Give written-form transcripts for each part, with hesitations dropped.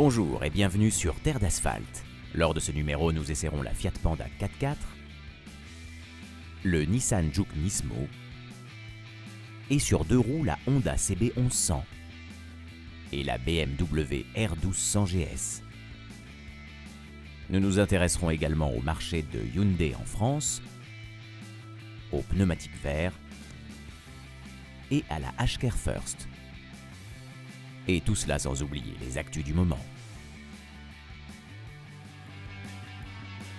Bonjour et bienvenue sur Terre d'Asphalte. Lors de ce numéro, nous essaierons la Fiat Panda 4x4, le Nissan Juke Nismo et sur deux roues la Honda CB 1100 et la BMW R1200 GS. Nous nous intéresserons également au marché de Hyundai en France, aux pneumatiques verts et à la H-Care First. Et tout cela sans oublier les actus du moment.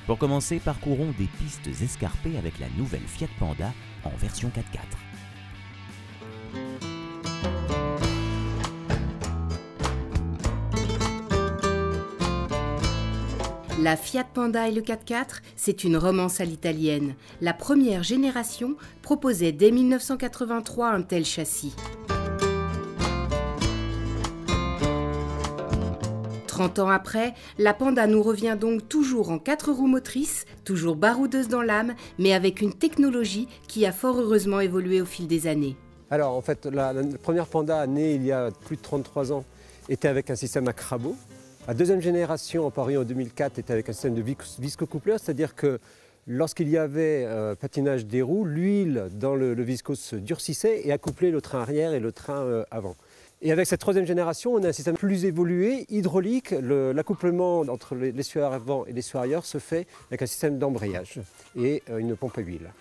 Pour commencer, parcourons des pistes escarpées avec la nouvelle Fiat Panda en version 4x4. La Fiat Panda et le 4x4, c'est une romance à l'italienne. La première génération proposait dès 1983 un tel châssis. 30 ans après, la Panda nous revient donc toujours en 4 roues motrices, toujours baroudeuse dans l'âme, mais avec une technologie qui a fort heureusement évolué au fil des années. Alors en fait, la première Panda née il y a plus de 33 ans était avec un système à crabot. La deuxième génération, apparue en 2004, était avec un système de viscocoupleur, c'est-à-dire que lorsqu'il y avait patinage des roues, l'huile dans le viscose se durcissait et accouplait le train arrière et le train avant. Et avec cette troisième génération, on a un système plus évolué, hydraulique. L'accouplement entre l'essuie-arrière avant et l'essuie arrière se fait avec un système d'embrayage et une pompe à huile.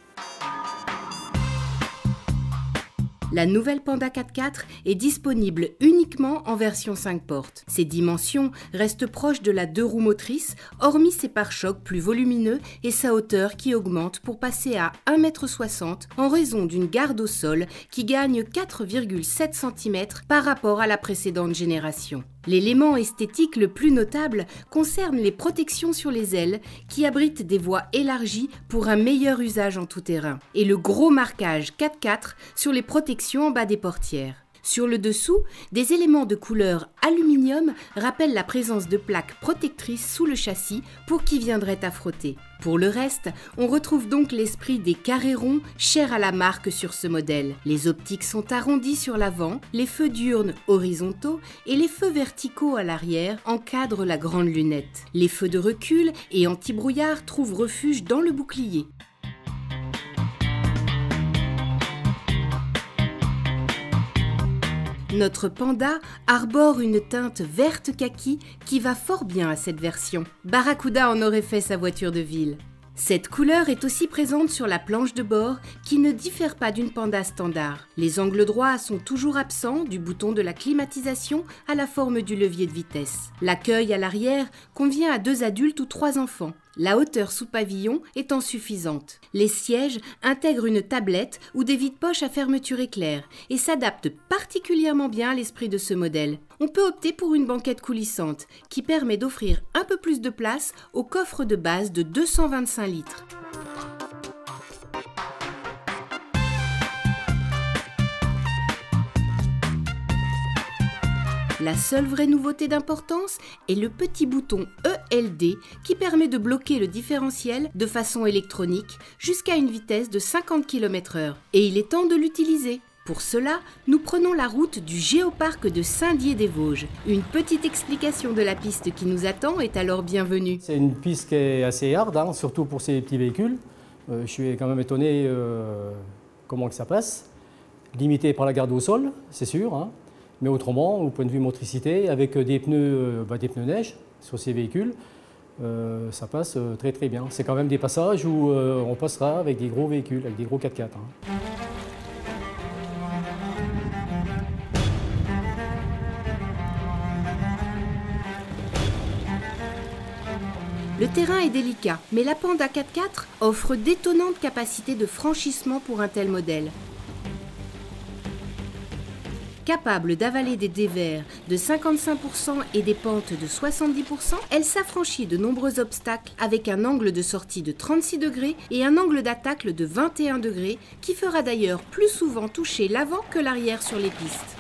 La nouvelle Panda 4x4 est disponible uniquement en version 5 portes. Ses dimensions restent proches de la 2 roues motrices, hormis ses pare-chocs plus volumineux et sa hauteur qui augmente pour passer à 1,60 m en raison d'une garde au sol qui gagne 4,7 cm par rapport à la précédente génération. L'élément esthétique le plus notable concerne les protections sur les ailes qui abritent des voies élargies pour un meilleur usage en tout terrain et le gros marquage 4x4 sur les protections en bas des portières. Sur le dessous, des éléments de couleur aluminium rappellent la présence de plaques protectrices sous le châssis pour qui viendrait à frotter. Pour le reste, on retrouve donc l'esprit des carrés ronds chers à la marque sur ce modèle. Les optiques sont arrondies sur l'avant, les feux diurnes horizontaux et les feux verticaux à l'arrière encadrent la grande lunette. Les feux de recul et anti-brouillard trouvent refuge dans le bouclier. Notre Panda arbore une teinte verte kaki qui va fort bien à cette version. Barracuda en aurait fait sa voiture de ville. Cette couleur est aussi présente sur la planche de bord qui ne diffère pas d'une Panda standard. Les angles droits sont toujours absents du bouton de la climatisation à la forme du levier de vitesse. L'accueil à l'arrière convient à 2 adultes ou 3 enfants. La hauteur sous pavillon étant suffisante. Les sièges intègrent une tablette ou des vides-poches à fermeture éclair et s'adaptent particulièrement bien à l'esprit de ce modèle. On peut opter pour une banquette coulissante qui permet d'offrir un peu plus de place au coffre de base de 225 litres. La seule vraie nouveauté d'importance est le petit bouton ELD qui permet de bloquer le différentiel de façon électronique jusqu'à une vitesse de 50 km/h. Et il est temps de l'utiliser. Pour cela, nous prenons la route du Géoparc de Saint-Dié-des-Vosges. Une petite explication de la piste qui nous attend est alors bienvenue. C'est une piste qui est assez hard, surtout pour ces petits véhicules. Je suis quand même étonné comment que ça passe. Limité par la garde au sol, c'est sûr. Mais autrement, au point de vue motricité, avec des pneus neige sur ces véhicules, ça passe très très bien. C'est quand même des passages où on passera avec des gros véhicules, avec des gros 4x4. Le terrain est délicat, mais la Panda 4x4 offre d'étonnantes capacités de franchissement pour un tel modèle. Capable d'avaler des dévers de 55% et des pentes de 70%, elle s'affranchit de nombreux obstacles avec un angle de sortie de 36 degrés et un angle d'attaque de 21 degrés qui fera d'ailleurs plus souvent toucher l'avant que l'arrière sur les pistes.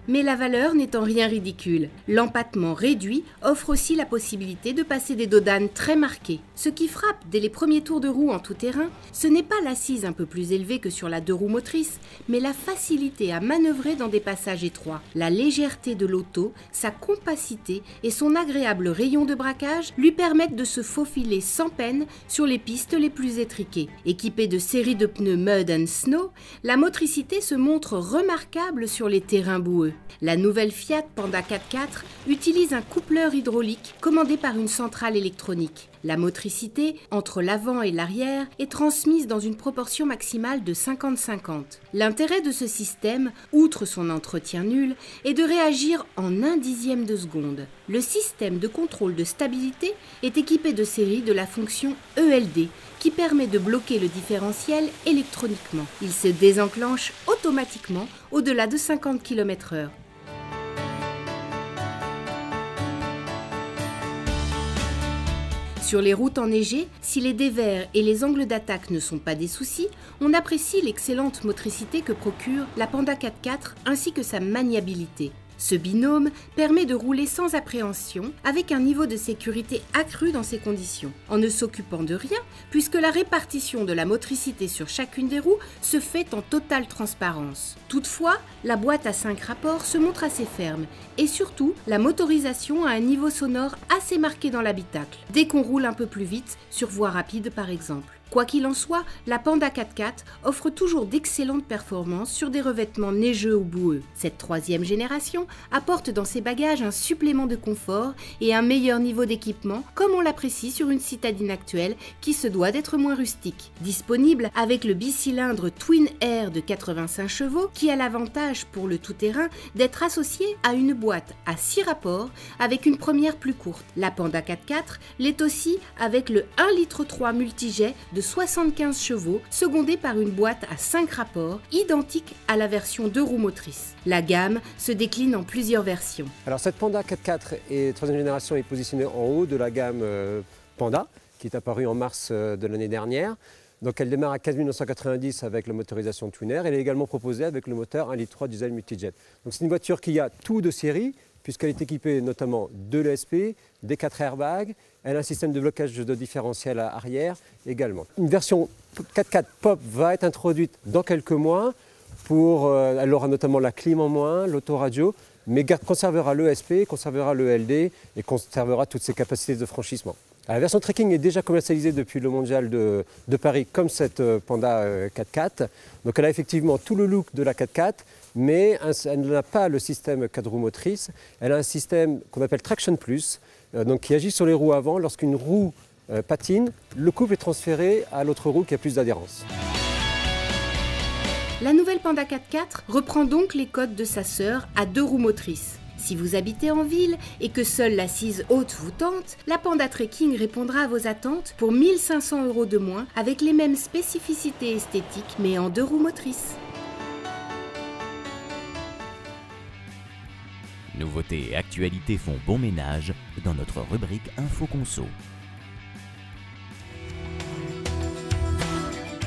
Mais la valeur n'est en rien ridicule. L'empattement réduit offre aussi la possibilité de passer des dodanes très marquées. Ce qui frappe dès les premiers tours de roue en tout terrain, ce n'est pas l'assise un peu plus élevée que sur la 2 roues motrices, mais la facilité à manœuvrer dans des passages étroits. La légèreté de l'auto, sa compacité et son agréable rayon de braquage lui permettent de se faufiler sans peine sur les pistes les plus étriquées. Équipée de séries de pneus Mud and Snow, la motricité se montre remarquable sur les terrains boueux. La nouvelle Fiat Panda 4x4 utilise un coupleur hydraulique commandé par une centrale électronique. La motricité entre l'avant et l'arrière est transmise dans une proportion maximale de 50-50. L'intérêt de ce système, outre son entretien nul, est de réagir en 1/10 de seconde. Le système de contrôle de stabilité est équipé de série de la fonction ELD qui permet de bloquer le différentiel électroniquement. Il se désenclenche automatiquement au-delà de 50 km/h. Sur les routes enneigées, si les dévers et les angles d'attaque ne sont pas des soucis, on apprécie l'excellente motricité que procure la Panda 4x4 ainsi que sa maniabilité. Ce binôme permet de rouler sans appréhension, avec un niveau de sécurité accru dans ces conditions, en ne s'occupant de rien, puisque la répartition de la motricité sur chacune des roues se fait en totale transparence. Toutefois, la boîte à 5 rapports se montre assez ferme, et surtout, la motorisation a un niveau sonore assez marqué dans l'habitacle, dès qu'on roule un peu plus vite, sur voie rapide par exemple. Quoi qu'il en soit, la Panda 4x4 offre toujours d'excellentes performances sur des revêtements neigeux ou boueux. Cette 3e génération apporte dans ses bagages un supplément de confort et un meilleur niveau d'équipement, comme on l'apprécie sur une citadine actuelle qui se doit d'être moins rustique. Disponible avec le bicylindre Twin Air de 85 chevaux qui a l'avantage pour le tout-terrain d'être associé à une boîte à 6 rapports avec une première plus courte. La Panda 4x4 l'est aussi avec le 1,3 litre multijet de 75 chevaux, secondé par une boîte à 5 rapports, identique à la version 2 roues motrices. La gamme se décline en plusieurs versions. Alors cette Panda 4x4 et 3e génération est positionnée en haut de la gamme Panda, qui est apparue en mars de l'année dernière. Donc elle démarre à 15 990 avec la motorisation Twin Air. Elle est également proposée avec le moteur 1,3 litre diesel multijet. Donc c'est une voiture qui a tout de série, puisqu'elle est équipée notamment de l'ESP, des 4 airbags, elle a un système de blocage de différentiel à arrière également. Une version 4x4 Pop va être introduite dans quelques mois, elle aura notamment la clim en moins, l'autoradio, mais conservera l'ESP, conservera le LD et conservera toutes ses capacités de franchissement. La version trekking est déjà commercialisée depuis le mondial de Paris comme cette Panda 4x4. Donc elle a effectivement tout le look de la 4x4, mais elle n'a pas le système 4 roues motrices. Elle a un système qu'on appelle Traction Plus, donc qui agit sur les roues avant. Lorsqu'une roue patine, le couple est transféré à l'autre roue qui a plus d'adhérence. La nouvelle Panda 4x4 reprend donc les codes de sa sœur à 2 roues motrices. Si vous habitez en ville et que seule l'assise haute vous tente, la Panda Trekking répondra à vos attentes pour 1 500 € de moins avec les mêmes spécificités esthétiques mais en 2 roues motrices. Nouveautés et actualités font bon ménage dans notre rubrique Info Conso.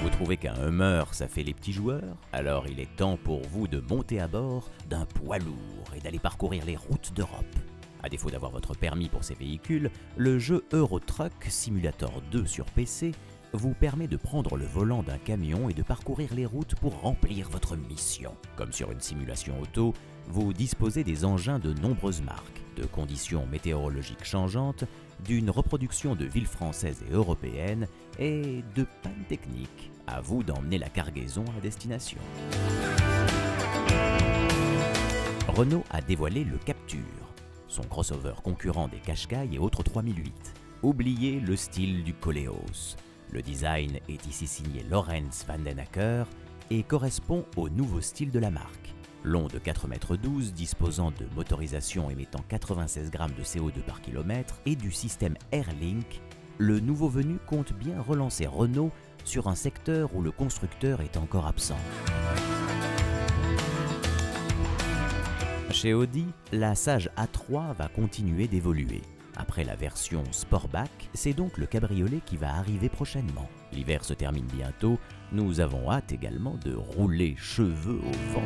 Vous trouvez qu'un Hummer, ça fait les petits joueurs? Alors il est temps pour vous de monter à bord d'un poids lourd et d'aller parcourir les routes d'Europe. À défaut d'avoir votre permis pour ces véhicules, le jeu Euro Truck Simulator 2 sur PC vous permet de prendre le volant d'un camion et de parcourir les routes pour remplir votre mission. Comme sur une simulation auto, vous disposez des engins de nombreuses marques, de conditions météorologiques changeantes, d'une reproduction de villes françaises et européennes et de pannes techniques. À vous d'emmener la cargaison à destination. Renault a dévoilé le Captur, son crossover concurrent des Qashqai et autres 3008. Oubliez le style du Koleos. Le design est ici signé Lorenz van den Acker et correspond au nouveau style de la marque. Long de 4,12 m, disposant de motorisation émettant 96 g de CO2 par kilomètre et du système Airlink, le nouveau venu compte bien relancer Renault sur un secteur où le constructeur est encore absent. Chez Audi, la Sage A3 va continuer d'évoluer. Après la version Sportback, c'est donc le cabriolet qui va arriver prochainement. L'hiver se termine bientôt, nous avons hâte également de rouler cheveux au vent.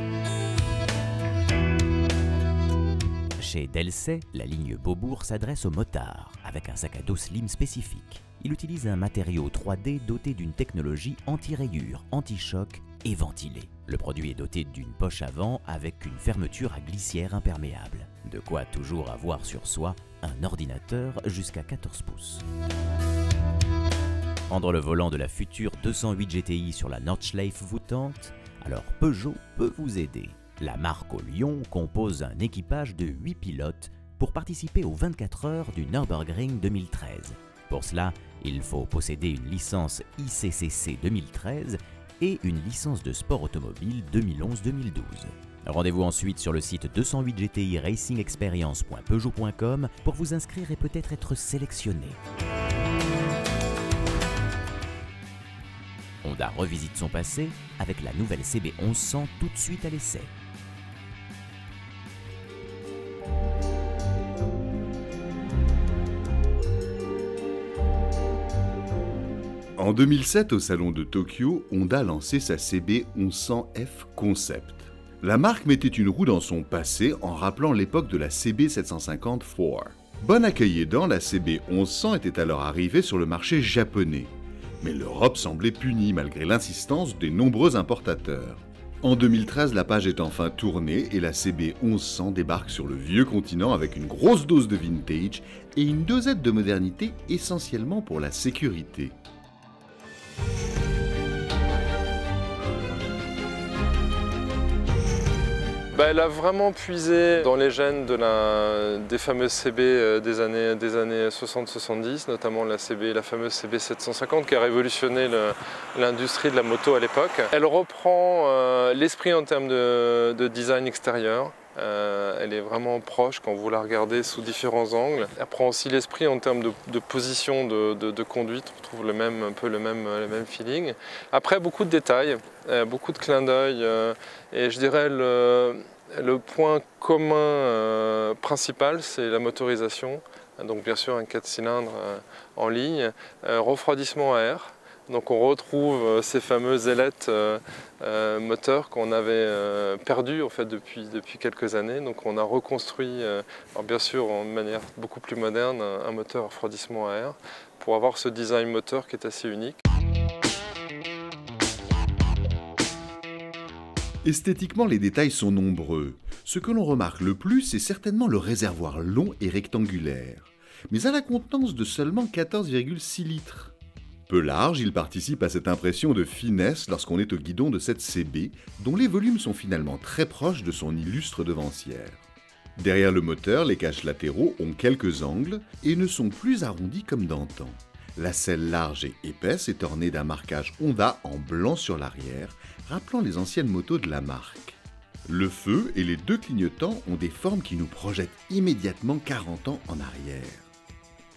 Chez Delsay, la ligne Beaubourg s'adresse aux motards avec un sac à dos slim spécifique. Il utilise un matériau 3D doté d'une technologie anti-rayures, anti-choc et ventilé. Le produit est doté d'une poche avant avec une fermeture à glissière imperméable. De quoi toujours avoir sur soi un ordinateur jusqu'à 14 pouces. Prendre le volant de la future 208 GTI sur la Nordschleife vous tente? Alors Peugeot peut vous aider. La marque au Lyon compose un équipage de 8 pilotes pour participer aux 24 heures du Nürburgring 2013. Pour cela, il faut posséder une licence ICCC 2013 et une licence de sport automobile 2011-2012. Rendez-vous ensuite sur le site 208GTI racingexperience.peugeot.com pour vous inscrire et peut-être être sélectionné. Honda revisite son passé avec la nouvelle CB 1100 tout de suite à l'essai. En 2007, au salon de Tokyo, Honda lançait sa CB 1100F Concept. La marque mettait une roue dans son passé en rappelant l'époque de la CB 750-4. Bon accueil aidant, la CB 1100 était alors arrivée sur le marché japonais. Mais l'Europe semblait punie malgré l'insistance des nombreux importateurs. En 2013, la page est enfin tournée et la CB 1100 débarque sur le vieux continent avec une grosse dose de vintage et une dosette de modernité essentiellement pour la sécurité. Elle a vraiment puisé dans les gènes des fameuses CB des années 60-70, notamment la fameuse CB 750 qui a révolutionné l'industrie de la moto à l'époque. Elle reprend l'esprit en termes de design extérieur. Elle est vraiment proche quand vous la regardez sous différents angles. Elle prend aussi l'esprit en termes de position de conduite, on retrouve un peu le même feeling. Après, beaucoup de détails, beaucoup de clins d'œil, et je dirais le point commun principal, c'est la motorisation. Donc bien sûr un 4 cylindres en ligne, refroidissement à air. Donc on retrouve ces fameuses ailettes moteurs qu'on avait perdues en fait, depuis quelques années. Donc on a reconstruit, alors bien sûr en manière beaucoup plus moderne, un moteur refroidissement à air pour avoir ce design moteur qui est assez unique. Esthétiquement, les détails sont nombreux. Ce que l'on remarque le plus, c'est certainement le réservoir long et rectangulaire, mais à la contenance de seulement 14,6 litres. Peu large, il participe à cette impression de finesse lorsqu'on est au guidon de cette CB, dont les volumes sont finalement très proches de son illustre devancière. Derrière le moteur, les caches latéraux ont quelques angles et ne sont plus arrondis comme d'antan. La selle large et épaisse est ornée d'un marquage Honda en blanc sur l'arrière, rappelant les anciennes motos de la marque. Le feu et les deux clignotants ont des formes qui nous projettent immédiatement 40 ans en arrière.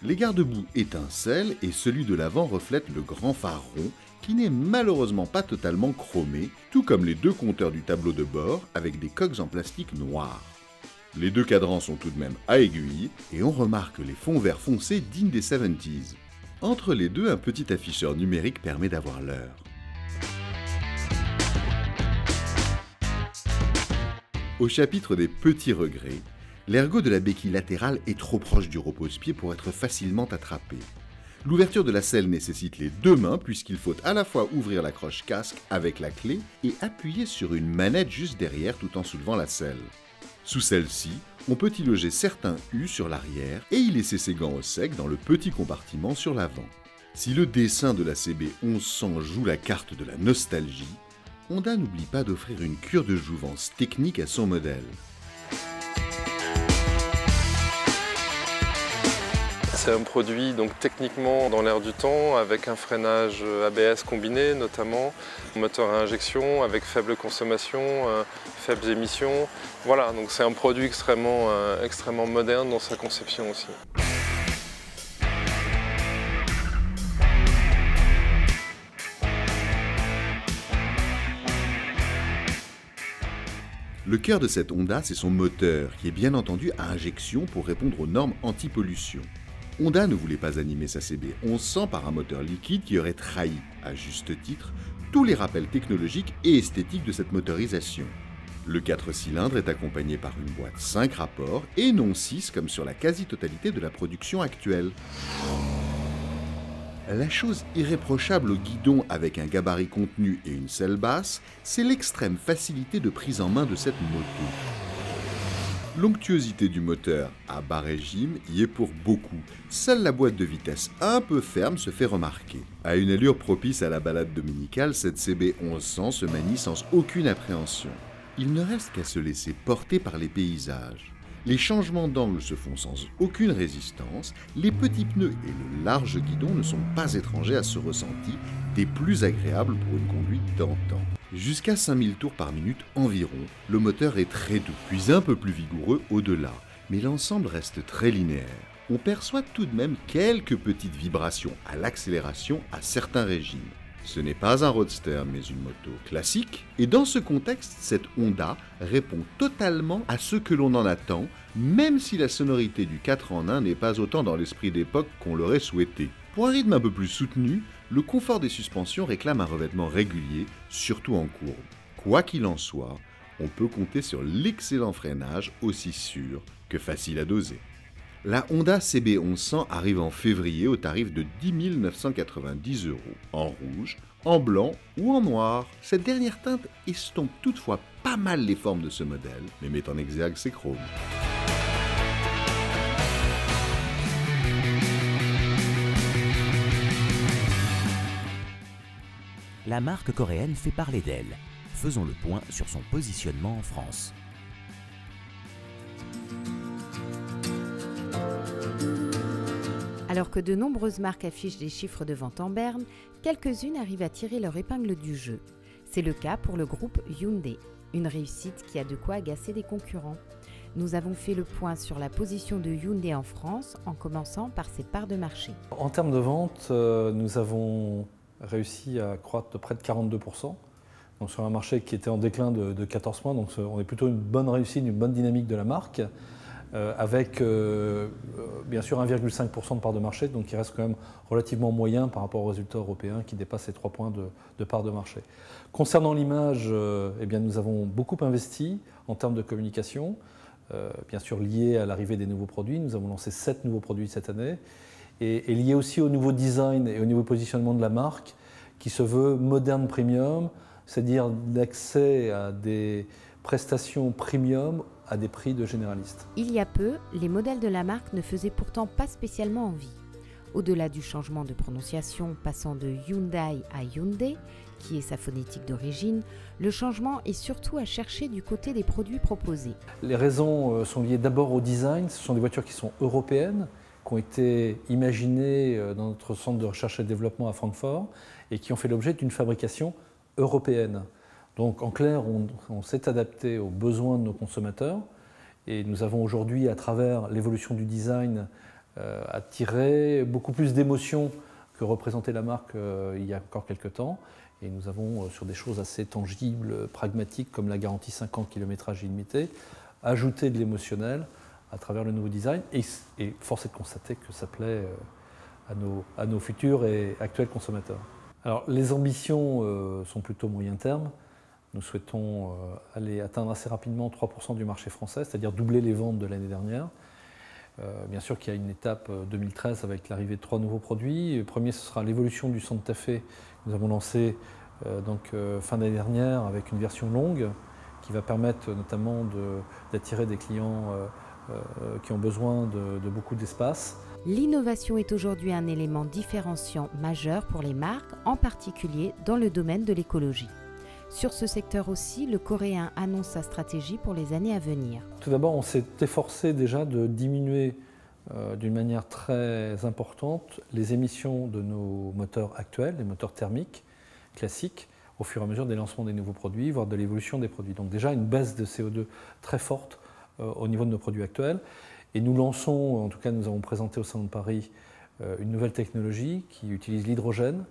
Les garde-boue étincellent et celui de l'avant reflète le grand phare rond qui n'est malheureusement pas totalement chromé, tout comme les deux compteurs du tableau de bord avec des coques en plastique noir. Les deux cadrans sont tout de même à aiguille et on remarque les fonds verts foncés dignes des 70s. Entre les deux, un petit afficheur numérique permet d'avoir l'heure. Au chapitre des petits regrets, l'ergot de la béquille latérale est trop proche du repose-pied pour être facilement attrapé. L'ouverture de la selle nécessite les deux mains puisqu'il faut à la fois ouvrir la croche casque avec la clé et appuyer sur une manette juste derrière tout en soulevant la selle. Sous celle-ci, on peut y loger certains U sur l'arrière et y laisser ses gants au sec dans le petit compartiment sur l'avant. Si le dessin de la CB 1100 joue la carte de la nostalgie, Honda n'oublie pas d'offrir une cure de jouvence technique à son modèle. C'est un produit donc techniquement dans l'air du temps, avec un freinage ABS combiné notamment, moteur à injection avec faible consommation, faibles émissions. Voilà, donc c'est un produit extrêmement moderne dans sa conception aussi. Le cœur de cette Honda, c'est son moteur, qui est bien entendu à injection pour répondre aux normes anti-pollution. Honda ne voulait pas animer sa CB 1100 par un moteur liquide qui aurait trahi, à juste titre, tous les rappels technologiques et esthétiques de cette motorisation. Le 4 cylindres est accompagné par une boîte 5 rapports et non 6 comme sur la quasi-totalité de la production actuelle. La chose irréprochable au guidon avec un gabarit contenu et une selle basse, c'est l'extrême facilité de prise en main de cette moto. L'onctuosité du moteur à bas régime y est pour beaucoup. Seule la boîte de vitesse un peu ferme se fait remarquer. À une allure propice à la balade dominicale, cette CB 1100 se manie sans aucune appréhension. Il ne reste qu'à se laisser porter par les paysages. Les changements d'angle se font sans aucune résistance, les petits pneus et le large guidon ne sont pas étrangers à ce ressenti des plus agréables pour une conduite d'antan. Jusqu'à 5000 tours par minute environ, le moteur est très doux, puis un peu plus vigoureux au-delà, mais l'ensemble reste très linéaire. On perçoit tout de même quelques petites vibrations à l'accélération à certains régimes. Ce n'est pas un roadster, mais une moto classique. Et dans ce contexte, cette Honda répond totalement à ce que l'on en attend, même si la sonorité du 4 en 1 n'est pas autant dans l'esprit d'époque qu'on l'aurait souhaité. Pour un rythme un peu plus soutenu, le confort des suspensions réclame un revêtement régulier, surtout en courbe. Quoi qu'il en soit, on peut compter sur l'excellent freinage aussi sûr que facile à doser. La Honda CB 1100 arrive en février au tarif de 10 990 €, en rouge, en blanc ou en noir. Cette dernière teinte estompe toutefois pas mal les formes de ce modèle, mais met en exergue ses chromes. La marque coréenne fait parler d'elle. Faisons le point sur son positionnement en France. Alors que de nombreuses marques affichent des chiffres de vente en berne, quelques-unes arrivent à tirer leur épingle du jeu. C'est le cas pour le groupe Hyundai, une réussite qui a de quoi agacer des concurrents. Nous avons fait le point sur la position de Hyundai en France, en commençant par ses parts de marché. En termes de vente, nous avons réussi à croître de près de 42%, donc sur un marché qui était en déclin de 14 points, donc on est plutôt une bonne réussite, une bonne dynamique de la marque, avec bien sûr 1,5% de part de marché, donc qui reste quand même relativement moyen par rapport aux résultats européens qui dépassent les 3 points de part de marché. Concernant l'image, eh bien, nous avons beaucoup investi en termes de communication, bien sûr lié à l'arrivée des nouveaux produits. Nous avons lancé 7 nouveaux produits cette année, et lié aussi au nouveau design et au nouveau positionnement de la marque qui se veut moderne premium, c'est-à-dire d'accès à des prestations premium à des prix de généralistes. Il y a peu, les modèles de la marque ne faisaient pourtant pas spécialement envie. Au-delà du changement de prononciation passant de Hyundai à Hyundai, qui est sa phonétique d'origine, le changement est surtout à chercher du côté des produits proposés. Les raisons sont liées d'abord au design. Ce sont des voitures qui sont européennes, qui ont été imaginées dans notre centre de recherche et développement à Francfort et qui ont fait l'objet d'une fabrication européenne. Donc en clair, on s'est adapté aux besoins de nos consommateurs et nous avons aujourd'hui, à travers l'évolution du design, attiré beaucoup plus d'émotions que représentait la marque il y a encore quelques temps. Et nous avons, sur des choses assez tangibles, pragmatiques, comme la garantie 5 ans de kilométrage illimité, ajouté de l'émotionnel à travers le nouveau design. Et force est de constater que ça plaît à nos futurs et actuels consommateurs. Alors, les ambitions sont plutôt moyen terme. Nous souhaitons aller atteindre assez rapidement 3% du marché français, c'est-à-dire doubler les ventes de l'année dernière. Bien sûr qu'il y a une étape 2013 avec l'arrivée de 3 nouveaux produits. Le premier, ce sera l'évolution du Santa Fe. Nous avons lancé fin d'année dernière avec une version longue qui va permettre notamment d'attirer des clients qui ont besoin de beaucoup d'espace. L'innovation est aujourd'hui un élément différenciant majeur pour les marques, en particulier dans le domaine de l'écologie. Sur ce secteur aussi, le Coréen annonce sa stratégie pour les années à venir. Tout d'abord, on s'est efforcé déjà de diminuer d'une manière très importante les émissions de nos moteurs actuels, les moteurs thermiques classiques, au fur et à mesure des lancements des nouveaux produits, voire de l'évolution des produits. Donc déjà une baisse de CO2 très forte au niveau de nos produits actuels. Et nous lançons, en tout cas nous avons présenté au Salon de Paris, une nouvelle technologie qui utilise l'hydrogène,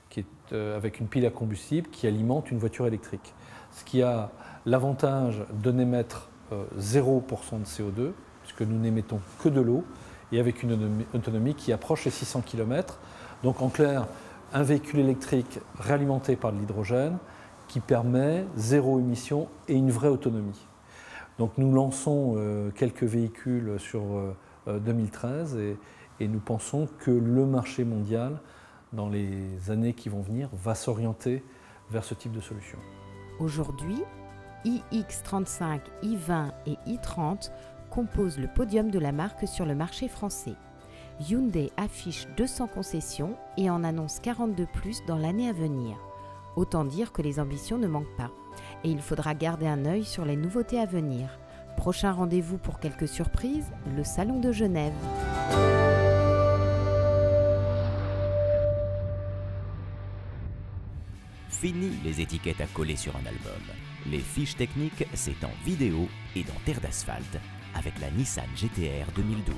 qui est avec une pile à combustible qui alimente une voiture électrique. Ce qui a l'avantage de n'émettre 0% de CO2, puisque nous n'émettons que de l'eau, et avec une autonomie qui approche les 600 km. Donc en clair, un véhicule électrique réalimenté par de l'hydrogène qui permet zéro émission et une vraie autonomie. Donc nous lançons quelques véhicules sur 2013 et nous pensons que le marché mondial, dans les années qui vont venir, va s'orienter vers ce type de solution. Aujourd'hui, iX35, i20 et i30 composent le podium de la marque sur le marché français. Hyundai affiche 200 concessions et en annonce 40 de plus dans l'année à venir. Autant dire que les ambitions ne manquent pas. Et il faudra garder un œil sur les nouveautés à venir. Prochain rendez-vous pour quelques surprises, le Salon de Genève. Fini les étiquettes à coller sur un album. Les fiches techniques, c'est en vidéo et dans Terre d'asphalte avec la Nissan GT-R 2012.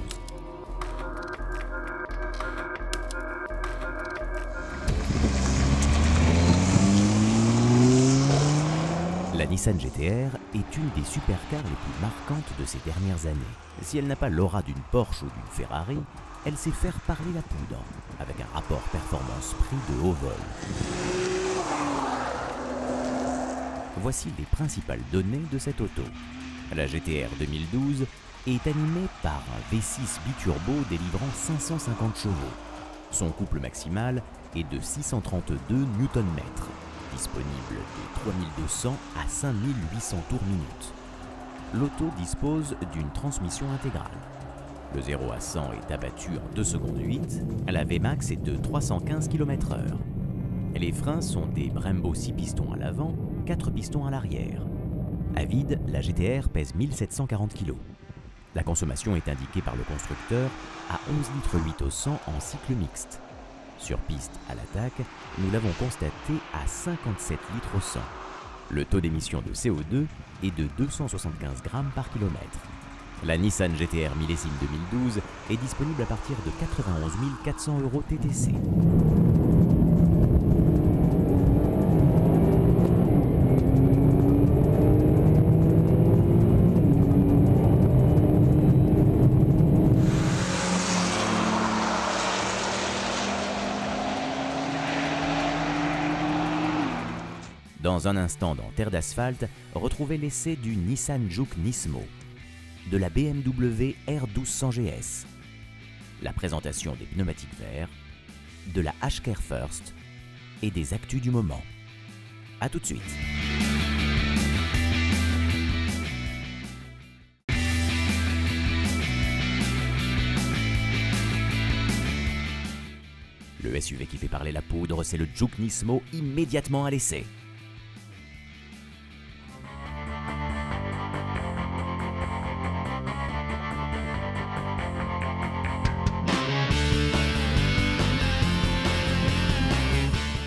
La Nissan GT-R est une des supercars les plus marquantes de ces dernières années. Si elle n'a pas l'aura d'une Porsche ou d'une Ferrari, elle sait faire parler la poudre, avec un rapport performance-prix de haut vol. Voici les principales données de cette auto. La GT-R 2012 est animée par un V6 biturbo délivrant 550 chevaux. Son couple maximal est de 632 Nm, disponible de 3200 à 5800 tours minute. L'auto dispose d'une transmission intégrale. Le 0 à 100 est abattu en 2 secondes 8, la Vmax est de 315 km/h. Les freins sont des Brembo 6 pistons à l'avant, 4 pistons à l'arrière. À vide, la GT-R pèse 1740 kg. La consommation est indiquée par le constructeur à 11,8 litres au 100 en cycle mixte. Sur piste à l'attaque, nous l'avons constaté à 57 litres au 100. Le taux d'émission de CO2 est de 275 grammes par kilomètre. La Nissan GT-R millésime 2012 est disponible à partir de 91 400 € TTC. Dans un instant dans Terre d'asphalte, retrouvez l'essai du Nissan Juke Nismo, de la BMW R1200 GS, la présentation des pneumatiques verts, de la H-Care First et des actus du moment. A tout de suite. Le SUV qui fait parler la poudre, c'est le Juke Nismo immédiatement à l'essai.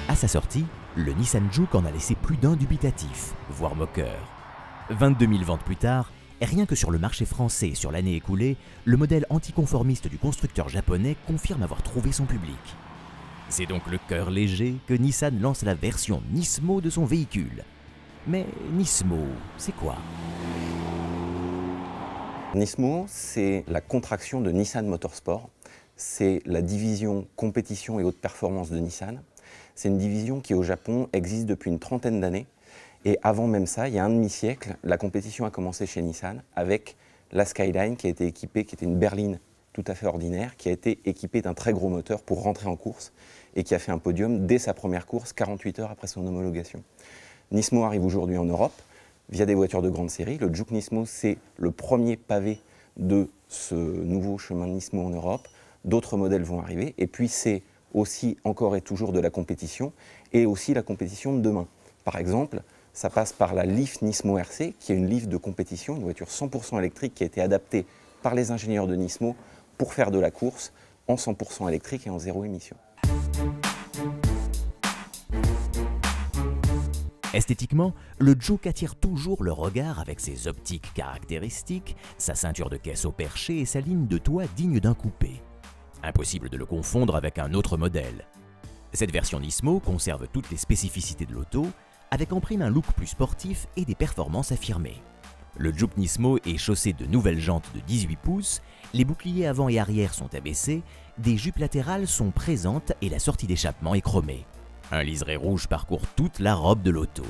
À sa sortie, le Nissan Juke en a laissé plus d'un dubitatif, voire moqueur. 22 000 ventes plus tard, rien que sur le marché français et sur l'année écoulée, le modèle anticonformiste du constructeur japonais confirme avoir trouvé son public. C'est donc le cœur léger que Nissan lance la version Nismo de son véhicule. Mais Nismo, c'est quoi? Nismo, c'est la contraction de Nissan Motorsport. C'est la division compétition et haute performance de Nissan. C'est une division qui, au Japon, existe depuis une trentaine d'années. Et avant même ça, il y a un demi-siècle, la compétition a commencé chez Nissan avec la Skyline qui a été équipée, qui était une berline tout à fait ordinaire, qui a été équipée d'un très gros moteur pour rentrer en course et qui a fait un podium dès sa première course, 48 heures après son homologation. Nismo arrive aujourd'hui en Europe via des voitures de grande série. Le Juke Nismo, c'est le premier pavé de ce nouveau chemin de Nismo en Europe. D'autres modèles vont arriver. Et puis, c'est aussi encore et toujours de la compétition, et aussi la compétition de demain. Par exemple, ça passe par la Leaf Nismo RC, qui est une Leaf de compétition, une voiture 100% électrique qui a été adaptée par les ingénieurs de Nismo pour faire de la course en 100% électrique et en zéro émission. Esthétiquement, le Juke attire toujours le regard avec ses optiques caractéristiques, sa ceinture de caisse au perché et sa ligne de toit digne d'un coupé. Impossible de le confondre avec un autre modèle. Cette version Nismo conserve toutes les spécificités de l'auto, avec en prime un look plus sportif et des performances affirmées. Le Juke Nismo est chaussé de nouvelles jantes de 18 pouces, les boucliers avant et arrière sont abaissés, des jupes latérales sont présentes et la sortie d'échappement est chromée. Un liseré rouge parcourt toute la robe de l'auto.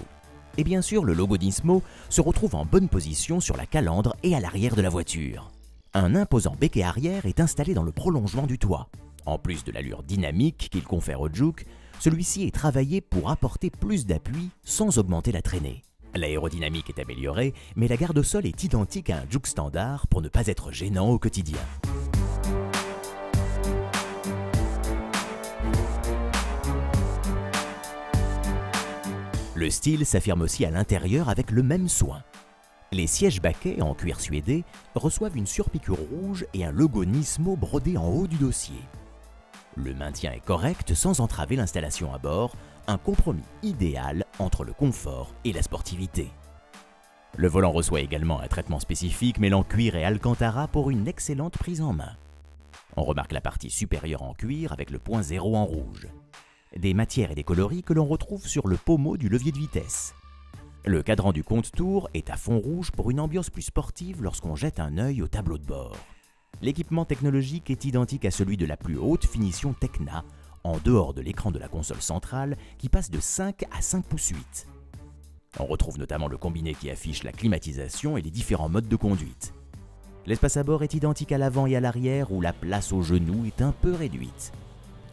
Et bien sûr, le logo Nismo se retrouve en bonne position sur la calandre et à l'arrière de la voiture. Un imposant béquet arrière est installé dans le prolongement du toit. En plus de l'allure dynamique qu'il confère au Juke, celui-ci est travaillé pour apporter plus d'appui sans augmenter la traînée. L'aérodynamique est améliorée, mais la garde au sol est identique à un Juke standard pour ne pas être gênant au quotidien. Le style s'affirme aussi à l'intérieur avec le même soin. Les sièges baquets en cuir suédé reçoivent une surpiqûre rouge et un logo Nismo brodé en haut du dossier. Le maintien est correct sans entraver l'installation à bord, un compromis idéal entre le confort et la sportivité. Le volant reçoit également un traitement spécifique mêlant cuir et alcantara pour une excellente prise en main. On remarque la partie supérieure en cuir avec le point 0 en rouge. Des matières et des coloris que l'on retrouve sur le pommeau du levier de vitesse. Le cadran du compte-tours est à fond rouge pour une ambiance plus sportive lorsqu'on jette un œil au tableau de bord. L'équipement technologique est identique à celui de la plus haute finition Tecna, en dehors de l'écran de la console centrale qui passe de 5 à 5 pouces 8. On retrouve notamment le combiné qui affiche la climatisation et les différents modes de conduite. L'espace à bord est identique à l'avant et à l'arrière où la place aux genoux est un peu réduite.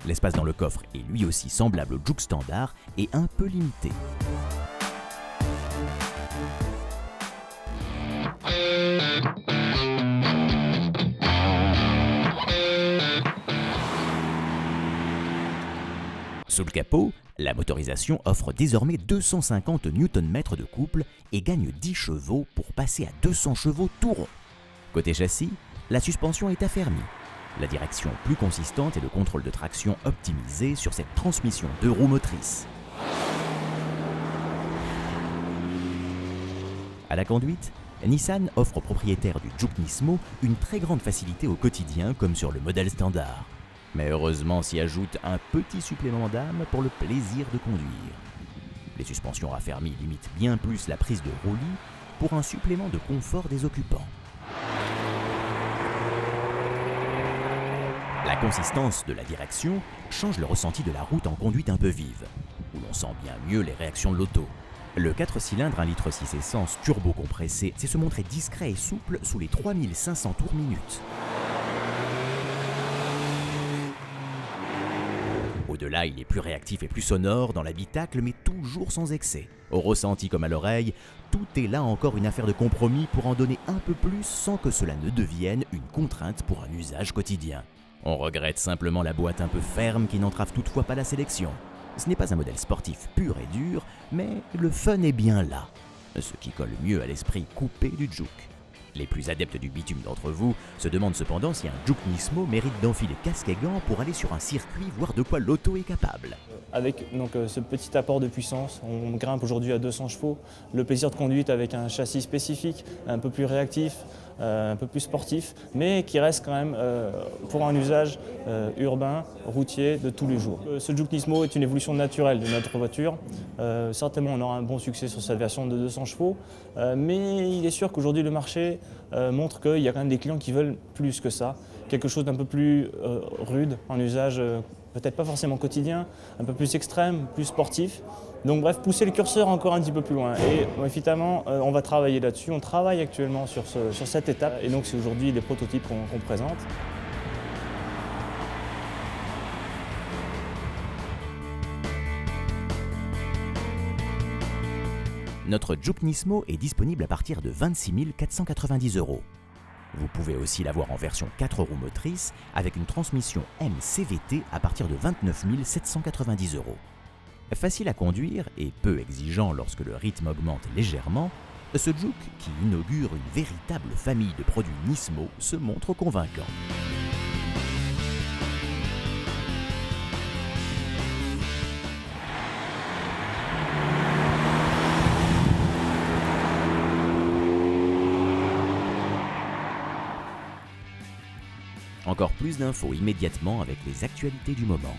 L'espace dans le coffre est lui aussi semblable au Juke standard et un peu limité. Sous le capot, la motorisation offre désormais 250 Nm de couple et gagne 10 chevaux pour passer à 200 chevaux tout rond. Côté châssis, la suspension est affermie. La direction plus consistante et le contrôle de traction optimisé sur cette transmission 2 roues motrices. À la conduite, Nissan offre aux propriétaires du Juke Nismo une très grande facilité au quotidien comme sur le modèle standard. Mais heureusement s'y ajoute un petit supplément d'âme pour le plaisir de conduire. Les suspensions raffermies limitent bien plus la prise de roulis pour un supplément de confort des occupants. La consistance de la direction change le ressenti de la route en conduite un peu vive, où l'on sent bien mieux les réactions de l'auto. Le 4 cylindres 1,6 litre essence turbo compressé sait se montrer discret et souple sous les 3500 tours minute. Au-delà, il est plus réactif et plus sonore dans l'habitacle, mais toujours sans excès. Au ressenti comme à l'oreille, tout est là encore une affaire de compromis pour en donner un peu plus sans que cela ne devienne une contrainte pour un usage quotidien. On regrette simplement la boîte un peu ferme qui n'entrave toutefois pas la sélection. Ce n'est pas un modèle sportif pur et dur, mais le fun est bien là, ce qui colle mieux à l'esprit coupé du Juke. Les plus adeptes du bitume d'entre vous se demandent cependant si un Juke Nismo mérite d'enfiler casque et gants pour aller sur un circuit, voir de quoi l'auto est capable. Avec ce petit apport de puissance, on grimpe aujourd'hui à 200 chevaux. Le plaisir de conduite avec un châssis spécifique, un peu plus réactif, un peu plus sportif, mais qui reste quand même pour un usage urbain, routier de tous les jours. Ce Juke Nismo est une évolution naturelle de notre voiture. Certainement on aura un bon succès sur cette version de 200 chevaux, mais il est sûr qu'aujourd'hui le marché montre qu'il y a quand même des clients qui veulent plus que ça, quelque chose d'un peu plus rude en usage, peut-être pas forcément quotidien, un peu plus extrême, plus sportif. Donc bref, pousser le curseur encore un petit peu plus loin. Et évidemment, on va travailler là-dessus. On travaille actuellement sur cette étape. Et donc c'est aujourd'hui les prototypes qu'on présente. Notre Juke Nismo est disponible à partir de 26 490 €. Vous pouvez aussi l'avoir en version 4 roues motrices avec une transmission MCVT à partir de 29 790 €. Facile à conduire et peu exigeant lorsque le rythme augmente légèrement, ce Juke, qui inaugure une véritable famille de produits Nismo, se montre convaincant. Encore plus d'infos immédiatement avec les actualités du moment.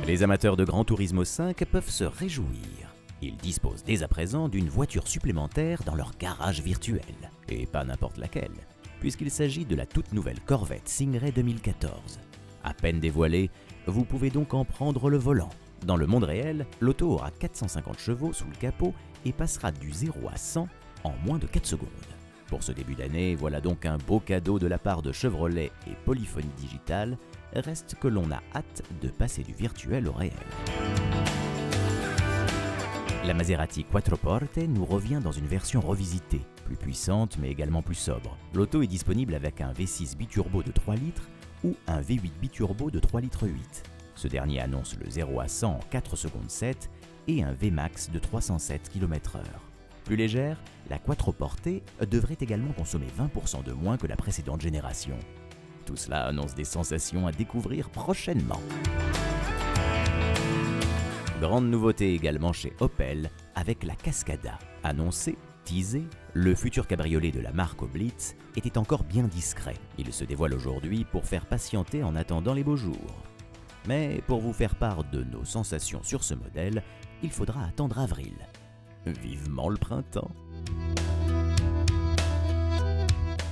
Les amateurs de Gran Turismo 5 peuvent se réjouir. Ils disposent dès à présent d'une voiture supplémentaire dans leur garage virtuel. Et pas n'importe laquelle, puisqu'il s'agit de la toute nouvelle Corvette Stingray 2014. À peine dévoilé, vous pouvez donc en prendre le volant. Dans le monde réel, l'auto aura 450 chevaux sous le capot et passera du 0 à 100 en moins de 4 secondes. Pour ce début d'année, voilà donc un beau cadeau de la part de Chevrolet et Polyphony Digital. Reste que l'on a hâte de passer du virtuel au réel. La Maserati Quattroporte nous revient dans une version revisitée, plus puissante mais également plus sobre. L'auto est disponible avec un V6 biturbo de 3 litres ou un V8 biturbo de 3 litres 8. Ce dernier annonce le 0 à 100 en 4 secondes 7 et un VMAX de 307 km/h. Plus légère, la Quattroporte devrait également consommer 20% de moins que la précédente génération. Tout cela annonce des sensations à découvrir prochainement. Grande nouveauté également chez Opel avec la Cascada. Annoncé, teasé, le futur cabriolet de la marque au Blitz était encore bien discret. Il se dévoile aujourd'hui pour faire patienter en attendant les beaux jours. Mais pour vous faire part de nos sensations sur ce modèle, il faudra attendre avril. Vivement le printemps!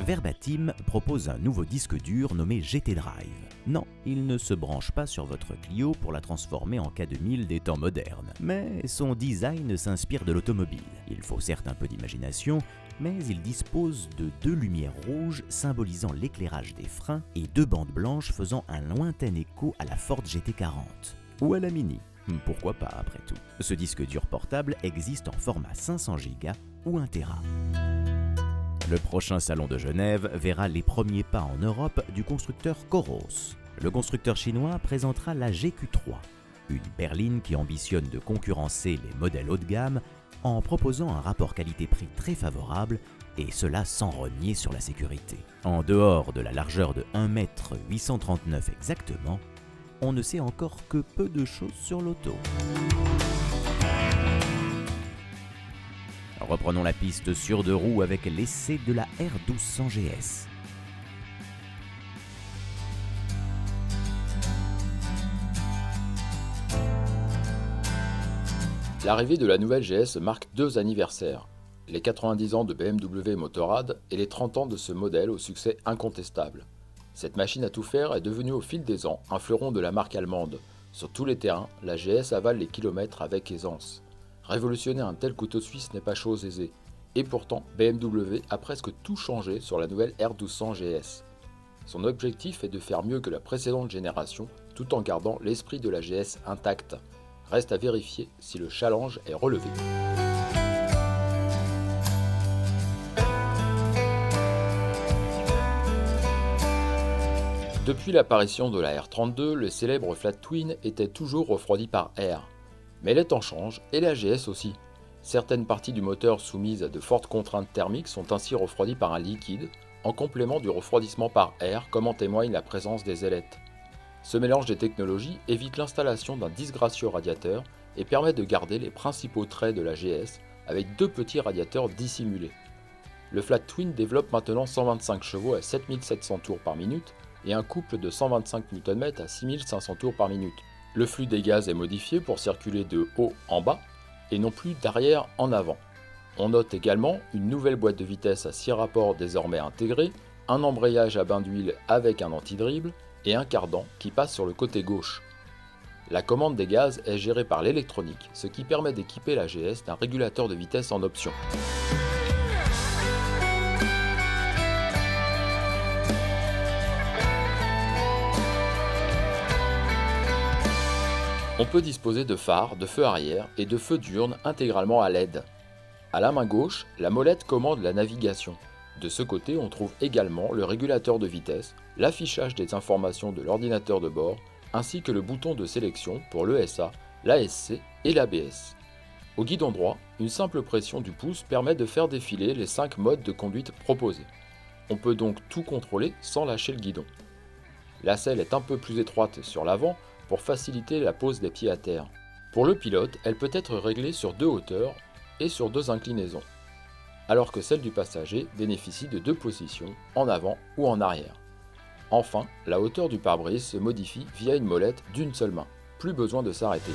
Verbatim propose un nouveau disque dur nommé GT Drive. Non, il ne se branche pas sur votre Clio pour la transformer en K2000 des temps modernes. Mais son design s'inspire de l'automobile. Il faut certes un peu d'imagination, mais il dispose de 2 lumières rouges symbolisant l'éclairage des freins et 2 bandes blanches faisant un lointain écho à la Ford GT40. Ou à la Mini. Pourquoi pas après tout. Ce disque dur portable existe en format 500 Go ou 1 Tera. Le prochain salon de Genève verra les premiers pas en Europe du constructeur Coros. Le constructeur chinois présentera la GQ3, une berline qui ambitionne de concurrencer les modèles haut de gamme en proposant un rapport qualité-prix très favorable et cela sans renier sur la sécurité. En dehors de la largeur de 1,839 m exactement, on ne sait encore que peu de choses sur l'auto. Reprenons la piste sur 2 roues avec l'essai de la R1200 GS. L'arrivée de la nouvelle GS marque 2 anniversaires, les 90 ans de BMW Motorrad et les 30 ans de ce modèle au succès incontestable. Cette machine à tout faire est devenue au fil des ans un fleuron de la marque allemande. Sur tous les terrains, la GS avale les kilomètres avec aisance. Révolutionner un tel couteau suisse n'est pas chose aisée. Et pourtant, BMW a presque tout changé sur la nouvelle R1200 GS. Son objectif est de faire mieux que la précédente génération, tout en gardant l'esprit de la GS intact. Reste à vérifier si le challenge est relevé. Depuis l'apparition de la R32, le célèbre Flat Twin était toujours refroidi par air. Mais les temps changent et la GS aussi. Certaines parties du moteur soumises à de fortes contraintes thermiques sont ainsi refroidies par un liquide, en complément du refroidissement par air comme en témoigne la présence des ailettes. Ce mélange des technologies évite l'installation d'un disgracieux radiateur et permet de garder les principaux traits de la GS avec 2 petits radiateurs dissimulés. Le Flat Twin développe maintenant 125 chevaux à 7700 tours par minute et un couple de 125 Nm à 6500 tours par minute. Le flux des gaz est modifié pour circuler de haut en bas et non plus d'arrière en avant. On note également une nouvelle boîte de vitesse à 6 rapports désormais intégrée, un embrayage à bain d'huile avec un anti-dribble et un cardan qui passe sur le côté gauche. La commande des gaz est gérée par l'électronique, ce qui permet d'équiper la GS d'un régulateur de vitesse en option. On peut disposer de phares, de feux arrière et de feux diurnes intégralement à LED. À la main gauche, la molette commande la navigation. De ce côté, on trouve également le régulateur de vitesse, l'affichage des informations de l'ordinateur de bord, ainsi que le bouton de sélection pour l'ESA, l'ASC et l'ABS. Au guidon droit, une simple pression du pouce permet de faire défiler les 5 modes de conduite proposés. On peut donc tout contrôler sans lâcher le guidon. La selle est un peu plus étroite sur l'avant, pour faciliter la pose des pieds à terre. Pour le pilote, elle peut être réglée sur 2 hauteurs et sur 2 inclinaisons, alors que celle du passager bénéficie de 2 positions, en avant ou en arrière. Enfin, la hauteur du pare-brise se modifie via une molette d'une seule main, plus besoin de s'arrêter.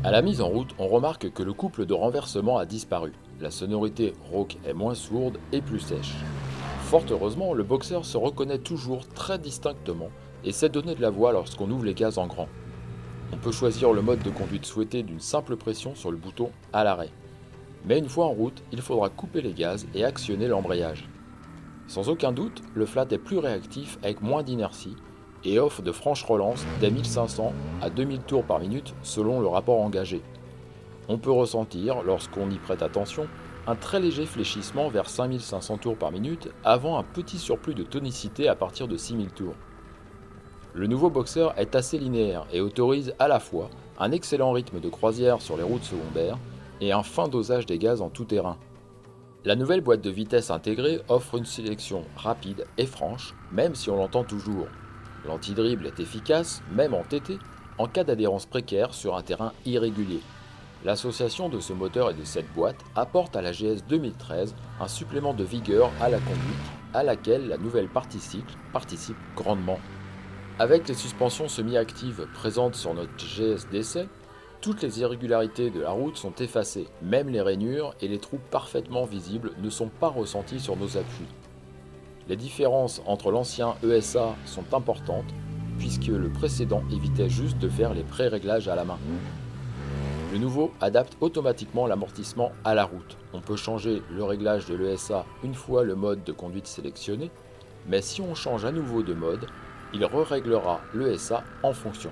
À la mise en route, on remarque que le couple de renversement a disparu. La sonorité rauque est moins sourde et plus sèche. Fort heureusement, le boxeur se reconnaît toujours très distinctement et sait donner de la voix lorsqu'on ouvre les gaz en grand. On peut choisir le mode de conduite souhaité d'une simple pression sur le bouton à l'arrêt. Mais une fois en route, il faudra couper les gaz et actionner l'embrayage. Sans aucun doute, le flat est plus réactif avec moins d'inertie et offre de franches relances dès 1500 à 2000 tours par minute selon le rapport engagé. On peut ressentir, lorsqu'on y prête attention, un très léger fléchissement vers 5500 tours par minute avant un petit surplus de tonicité à partir de 6000 tours. Le nouveau Boxer est assez linéaire et autorise à la fois un excellent rythme de croisière sur les routes secondaires et un fin dosage des gaz en tout terrain. La nouvelle boîte de vitesse intégrée offre une sélection rapide et franche, même si on l'entend toujours. L'anti-dribble est efficace, même en TT, en cas d'adhérence précaire sur un terrain irrégulier. L'association de ce moteur et de cette boîte apporte à la GS 2013 un supplément de vigueur à la conduite, à laquelle la nouvelle partie-cycle participe grandement. Avec les suspensions semi-actives présentes sur notre GS d'essai, toutes les irrégularités de la route sont effacées, même les rainures et les trous parfaitement visibles ne sont pas ressentis sur nos appuis. Les différences entre l'ancien ESA sont importantes, puisque le précédent évitait juste de faire les pré-réglages à la main. Le nouveau adapte automatiquement l'amortissement à la route. On peut changer le réglage de l'ESA une fois le mode de conduite sélectionné, mais si on change à nouveau de mode, il re-réglera l'ESA en fonction.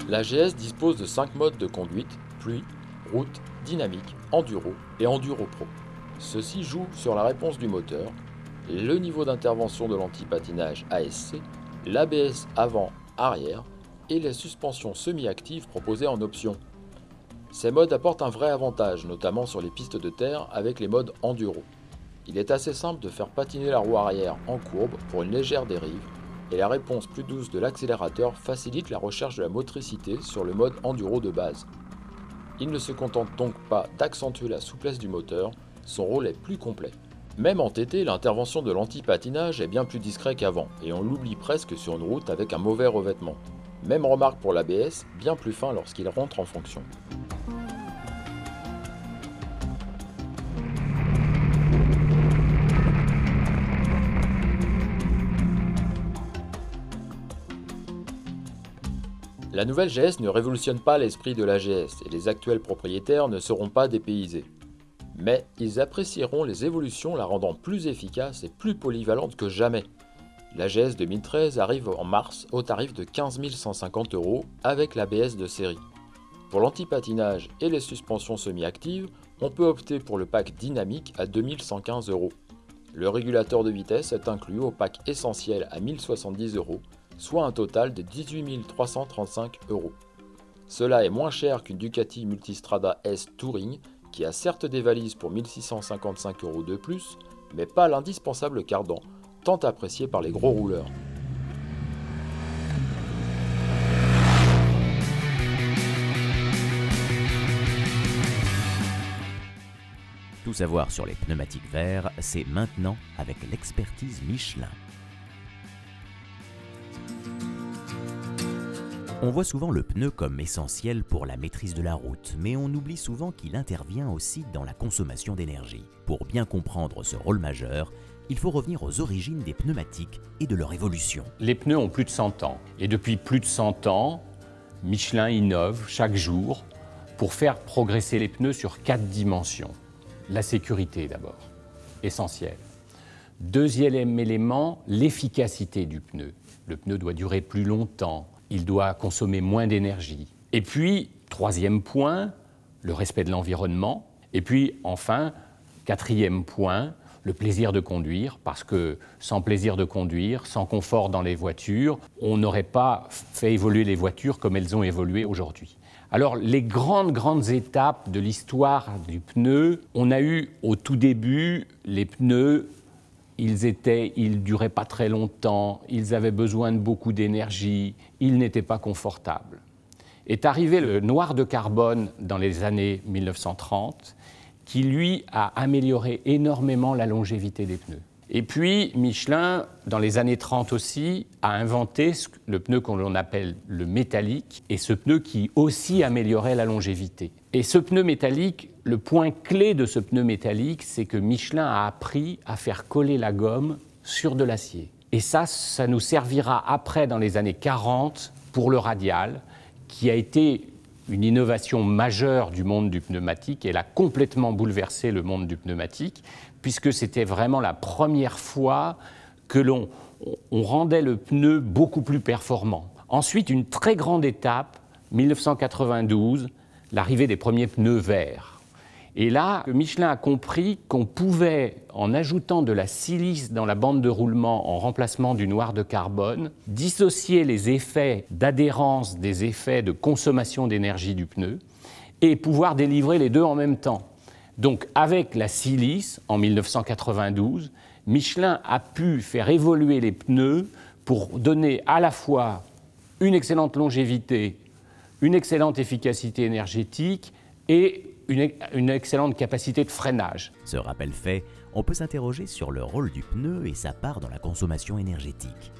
La GS dispose de 5 modes de conduite, pluie, route, dynamique, enduro et enduro pro. Ceci joue sur la réponse du moteur, le niveau d'intervention de l'antipatinage ASC, l'ABS avant-arrière et les suspensions semi-actives proposées en option. Ces modes apportent un vrai avantage, notamment sur les pistes de terre avec les modes enduro. Il est assez simple de faire patiner la roue arrière en courbe pour une légère dérive, et la réponse plus douce de l'accélérateur facilite la recherche de la motricité sur le mode enduro de base. Il ne se contente donc pas d'accentuer la souplesse du moteur, son rôle est plus complet. Même en TT, l'intervention de l'anti-patinage est bien plus discret qu'avant, et on l'oublie presque sur une route avec un mauvais revêtement. Même remarque pour l'ABS, bien plus fin lorsqu'il rentre en fonction. La nouvelle GS ne révolutionne pas l'esprit de la GS et les actuels propriétaires ne seront pas dépaysés. Mais ils apprécieront les évolutions la rendant plus efficace et plus polyvalente que jamais. La GS 2013 arrive en mars au tarif de 15 150 € avec l'ABS de série. Pour l'antipatinage et les suspensions semi-actives, on peut opter pour le pack dynamique à 2115 €. Le régulateur de vitesse est inclus au pack essentiel à 1070 €, soit un total de 18 335 €. Cela est moins cher qu'une Ducati Multistrada S Touring, qui a certes des valises pour 1655 € de plus, mais pas l'indispensable cardan, tant apprécié par les gros rouleurs. Tout savoir sur les pneumatiques verts, c'est maintenant avec l'expertise Michelin. On voit souvent le pneu comme essentiel pour la maîtrise de la route, mais on oublie souvent qu'il intervient aussi dans la consommation d'énergie. Pour bien comprendre ce rôle majeur, il faut revenir aux origines des pneumatiques et de leur évolution. Les pneus ont plus de 100 ans. Et depuis plus de 100 ans, Michelin innove chaque jour pour faire progresser les pneus sur 4 dimensions. La sécurité d'abord, essentielle. Deuxième élément, l'efficacité du pneu. Le pneu doit durer plus longtemps. Il doit consommer moins d'énergie. Et puis, troisième point, le respect de l'environnement. Et puis, enfin, quatrième point, le plaisir de conduire, parce que sans plaisir de conduire, sans confort dans les voitures, on n'aurait pas fait évoluer les voitures comme elles ont évolué aujourd'hui. Alors, les grandes étapes de l'histoire du pneu, on a eu au tout début les pneus. Ils duraient pas très longtemps, ils avaient besoin de beaucoup d'énergie, ils n'étaient pas confortables. est arrivé le noir de carbone dans les années 1930, qui lui a amélioré énormément la longévité des pneus. Et puis Michelin, dans les années 30 aussi, a inventé le pneu qu'on appelle le métallique, et ce pneu qui aussi améliorait la longévité. Et ce pneu métallique, le point clé de ce pneu métallique, c'est que Michelin a appris à faire coller la gomme sur de l'acier. Et ça nous servira après, dans les années 40, pour le radial, qui a été une innovation majeure du monde du pneumatique. Elle a complètement bouleversé le monde du pneumatique, puisque c'était vraiment la première fois que l'on rendait le pneu beaucoup plus performant. Ensuite, une très grande étape, 1992, l'arrivée des premiers pneus verts. Et là, Michelin a compris qu'on pouvait, en ajoutant de la silice dans la bande de roulement en remplacement du noir de carbone, dissocier les effets d'adhérence des effets de consommation d'énergie du pneu et pouvoir délivrer les deux en même temps. Donc avec la silice, en 1992, Michelin a pu faire évoluer les pneus pour donner à la fois une excellente longévité, une excellente efficacité énergétique et une excellente capacité de freinage. Ce rappel fait, on peut s'interroger sur le rôle du pneu et sa part dans la consommation énergétique.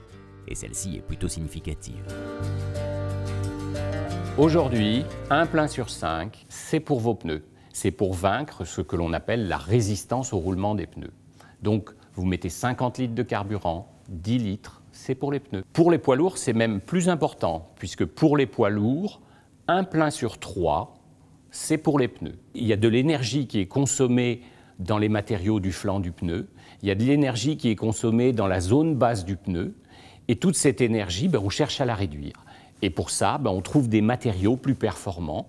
Et celle-ci est plutôt significative. Aujourd'hui, 1 plein sur 5, c'est pour vos pneus. C'est pour vaincre ce que l'on appelle la résistance au roulement des pneus. Donc, vous mettez 50 litres de carburant, 10 litres, c'est pour les pneus. Pour les poids lourds, c'est même plus important, puisque pour les poids lourds, 1 plein sur 3, c'est pour les pneus. Il y a de l'énergie qui est consommée dans les matériaux du flanc du pneu, il y a de l'énergie qui est consommée dans la zone basse du pneu, et toute cette énergie, on cherche à la réduire. Et pour ça, on trouve des matériaux plus performants,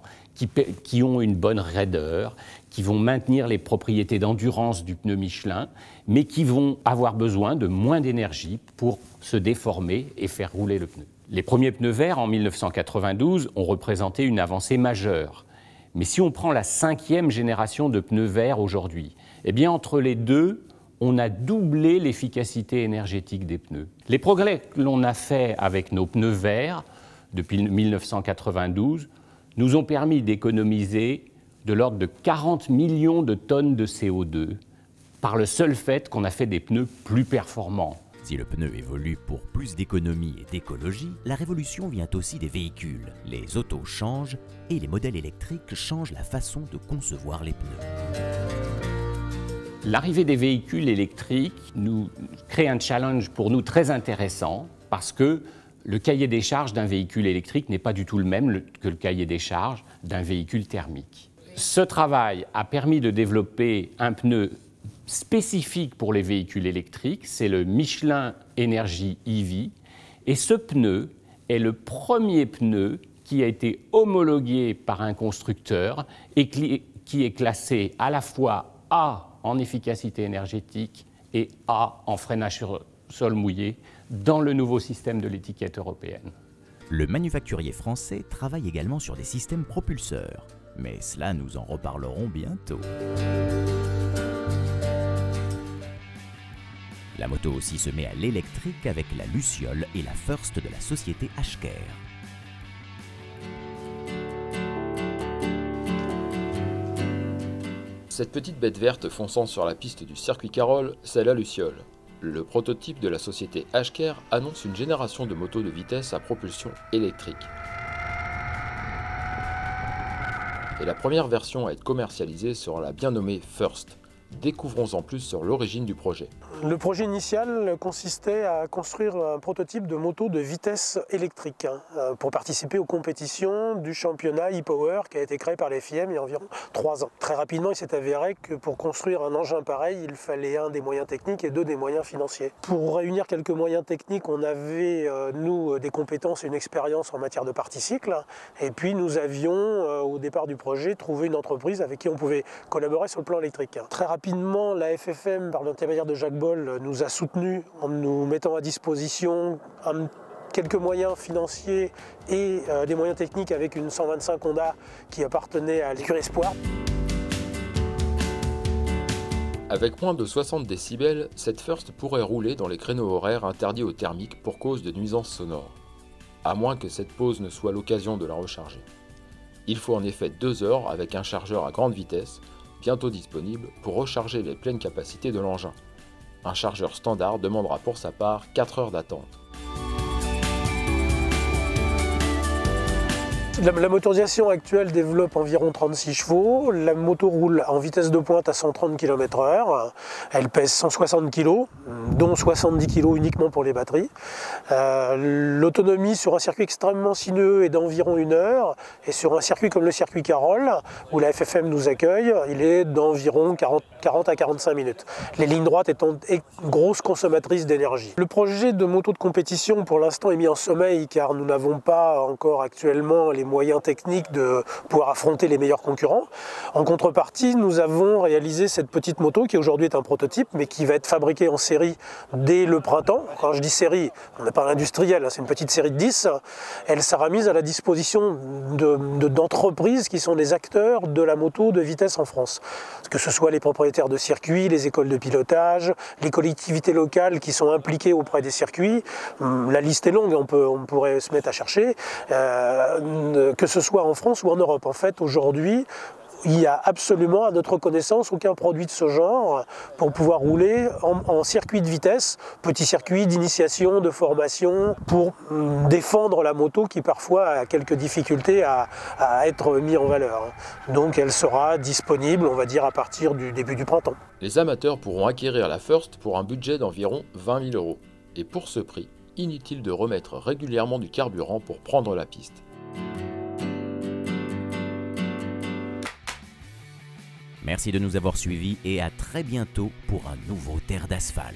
qui ont une bonne raideur, qui vont maintenir les propriétés d'endurance du pneu Michelin, mais qui vont avoir besoin de moins d'énergie pour se déformer et faire rouler le pneu. Les premiers pneus verts, en 1992, ont représenté une avancée majeure. Mais si on prend la 5e génération de pneus verts aujourd'hui, eh bien entre les deux, on a doublé l'efficacité énergétique des pneus. Les progrès que l'on a faits avec nos pneus verts depuis 1992 nous ont permis d'économiser de l'ordre de 40 millions de tonnes de CO2 par le seul fait qu'on a fait des pneus plus performants. Si le pneu évolue pour plus d'économie et d'écologie, la révolution vient aussi des véhicules. Les autos changent et les modèles électriques changent la façon de concevoir les pneus. L'arrivée des véhicules électriques nous crée un challenge pour nous très intéressant parce que le cahier des charges d'un véhicule électrique n'est pas du tout le même que le cahier des charges d'un véhicule thermique. Ce travail a permis de développer un pneu spécifique pour les véhicules électriques, c'est le Michelin Energy EV, et ce pneu est le premier pneu qui a été homologué par un constructeur et qui est classé à la fois A en efficacité énergétique et A en freinage sur sol mouillé dans le nouveau système de l'étiquette européenne. Le manufacturier français travaille également sur des systèmes propulseurs, mais cela nous en reparlerons bientôt. La moto aussi se met à l'électrique avec la Luciole et la First de la société Ashker. Cette petite bête verte fonçant sur la piste du circuit Carroll, c'est la Luciole. Le prototype de la société Ashker annonce une génération de motos de vitesse à propulsion électrique. Et la première version à être commercialisée sera la bien nommée First. Découvrons en plus sur l'origine du projet. Le projet initial consistait à construire un prototype de moto de vitesse électrique pour participer aux compétitions du championnat e-Power qui a été créé par les FIM il y a environ 3 ans. Très rapidement, il s'est avéré que pour construire un engin pareil, il fallait 1 des moyens techniques et 2 des moyens financiers. Pour réunir quelques moyens techniques, on avait, nous, des compétences et une expérience en matière de parti-cycle. Et puis, nous avions, au départ du projet, trouvé une entreprise avec qui on pouvait collaborer sur le plan électrique. Très rapidement, la FFM, par l'intermédiaire de Jacques Boll, nous a soutenus en nous mettant à disposition quelques moyens financiers et des moyens techniques avec une 125 Honda qui appartenait à l'écurie Espoir. Avec moins de 60 décibels, cette First pourrait rouler dans les créneaux horaires interdits aux thermiques pour cause de nuisances sonores. à moins que cette pause ne soit l'occasion de la recharger. Il faut en effet 2 heures avec un chargeur à grande vitesse, bientôt disponible pour recharger les pleines capacités de l'engin. Un chargeur standard demandera pour sa part 4 heures d'attente. La motorisation actuelle développe environ 36 chevaux. La moto roule en vitesse de pointe à 130 km/h. Elle pèse 160 kg, dont 70 kg uniquement pour les batteries. L'autonomie sur un circuit extrêmement sinueux est d'environ 1 heure. Et sur un circuit comme le circuit Carole, où la FFM nous accueille, il est d'environ 40 à 45 minutes. Les lignes droites étant grosses consommatrices d'énergie. Le projet de moto de compétition pour l'instant est mis en sommeil car nous n'avons pas encore actuellement les moyens techniques de pouvoir affronter les meilleurs concurrents. En contrepartie, nous avons réalisé cette petite moto qui aujourd'hui est un prototype mais qui va être fabriquée en série dès le printemps. Quand je dis série, on n'est pas l'industriel, c'est une petite série de 10. Elle sera mise à la disposition d'entreprises qui sont des acteurs de la moto de vitesse en France. Que ce soit les propriétaires de circuits, les écoles de pilotage, les collectivités locales qui sont impliquées auprès des circuits. La liste est longue, on pourrait se mettre à chercher. Que ce soit en France ou en Europe. En fait, aujourd'hui, il n'y a absolument, à notre connaissance, aucun produit de ce genre pour pouvoir rouler en circuit de vitesse, petit circuit d'initiation, de formation, pour défendre la moto qui parfois a quelques difficultés à être mise en valeur. Donc elle sera disponible, on va dire, à partir du début du printemps. Les amateurs pourront acquérir la First pour un budget d'environ 20 000 €. Et pour ce prix, inutile de remettre régulièrement du carburant pour prendre la piste. Merci de nous avoir suivis et à très bientôt pour un nouveau Terre d'Asphalte.